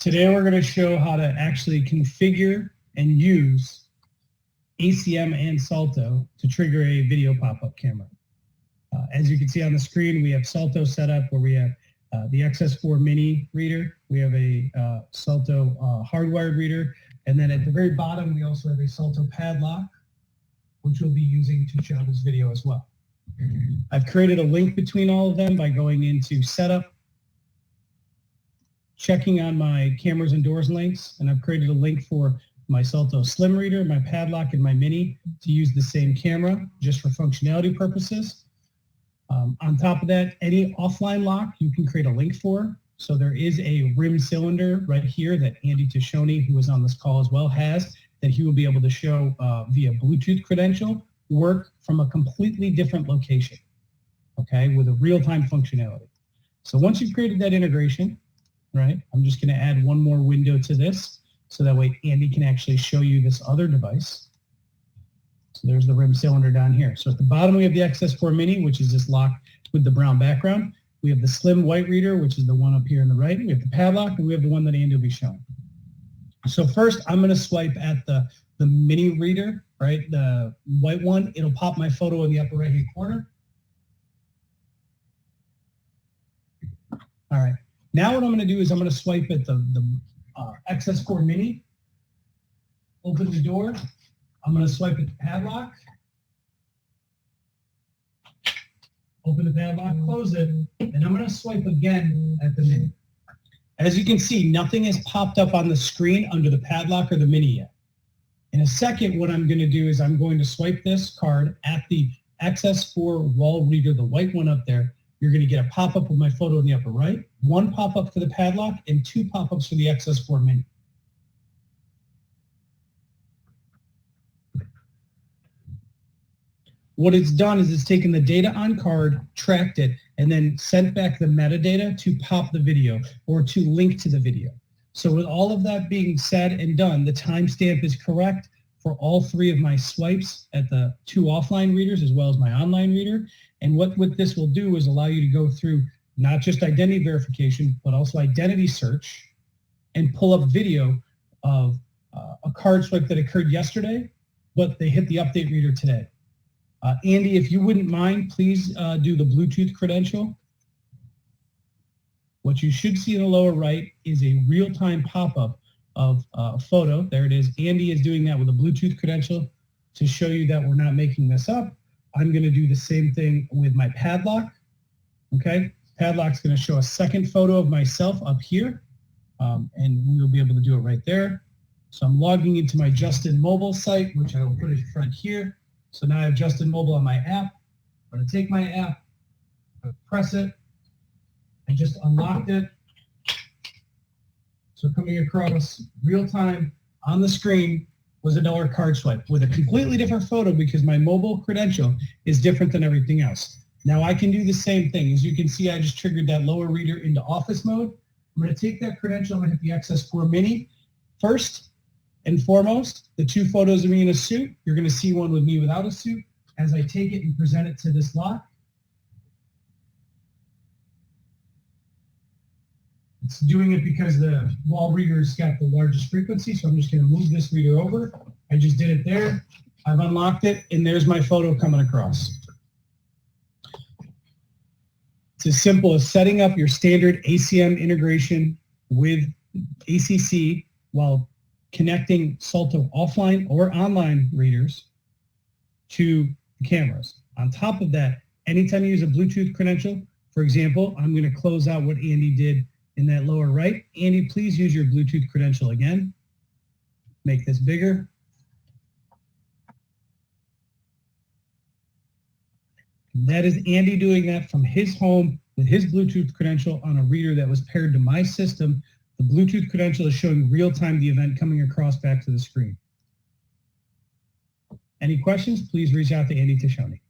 Today we're going to show how to actually configure and use ACM and Salto to trigger a video pop-up camera. As you can see on the screen, we have Salto set up where we have the XS4 mini reader. We have a Salto hardwired reader. And then at the very bottom, we also have a Salto padlock, which we'll be using to show this video as well. I've created a link between all of them by going into Setup, checking on my cameras and doors links, and I've created a link for my Salto Slim reader, my padlock, and my mini to use the same camera just for functionality purposes. On top of that, any offline lock you can create a link for. So there is a rim cylinder right here that Andy Tishoni, who was on this call as well, has that he will be able to show via Bluetooth credential work from a completely different location, okay, with a real-time functionality. So once you've created that integration, right, I'm just going to add one more window to this so that way Andy can actually show you this other device. So there's the rim cylinder down here. So at the bottom we have the XS4 mini, which is this lock with the brown background. We have the slim white reader, which is the one up here on the right. We have the padlock, and we have the one that Andy will be showing. So first I'm going to swipe at the mini reader, right, the white one. It'll pop my photo in the upper right-hand corner. All right. Now what I'm going to do is I'm going to swipe at the XS4 mini, open the door. I'm going to swipe at the padlock, open the padlock, close it, and I'm going to swipe again at the mini. As you can see, nothing has popped up on the screen under the padlock or the mini yet. In a second, what I'm going to do is I'm going to swipe this card at the XS4 wall reader, the white one up there. You're going to get a pop-up of my photo in the upper right, one pop-up for the padlock, and two pop-ups for the XS4 mini. What it's done is it's taken the data on card, tracked it, and then sent back the metadata to pop the video or to link to the video. So with all of that being said and done, the timestamp is correct for all three of my swipes at the two offline readers as well as my online reader. And what this will do is allow you to go through not just identity verification, but also identity search and pull up video of a card swipe that occurred yesterday, but they hit the update reader today. Andy, if you wouldn't mind, please do the Bluetooth credential. What you should see in the lower right is a real-time pop-up of a photo. There it is. Andy is doing that with a Bluetooth credential to show you that we're not making this up. I'm going to do the same thing with my padlock. Okay, padlock's going to show a second photo of myself up here, and we'll be able to do it right there. So I'm logging into my Justin Mobile site, which I will put in front here. So now I have Justin Mobile on my app. I'm going to take my app, press it, and just unlocked it. So coming across real time on the screen was another card swipe with a completely different photo because my mobile credential is different than everything else. Now I can do the same thing. As you can see, I just triggered that lower reader into office mode. I'm going to take that credential, I'm going to hit the XS4 mini. First and foremost, the two photos of me in a suit. You're going to see one with me without a suit. As I take it and present it to this lock, it's doing it because the wall reader's got the largest frequency, so I'm just going to move this reader over. I just did it there. I've unlocked it, and there's my photo coming across. It's as simple as setting up your standard ACM integration with ACC while connecting Salto offline or online readers to the cameras. On top of that, anytime you use a Bluetooth credential, for example, I'm going to close out what Andy did in that lower right. Andy, please use your Bluetooth credential again. Make this bigger. That is Andy doing that from his home with his Bluetooth credential on a reader that was paired to my system. The Bluetooth credential is showing real-time the event coming across back to the screen. Any questions, please reach out to Andy Tishoni.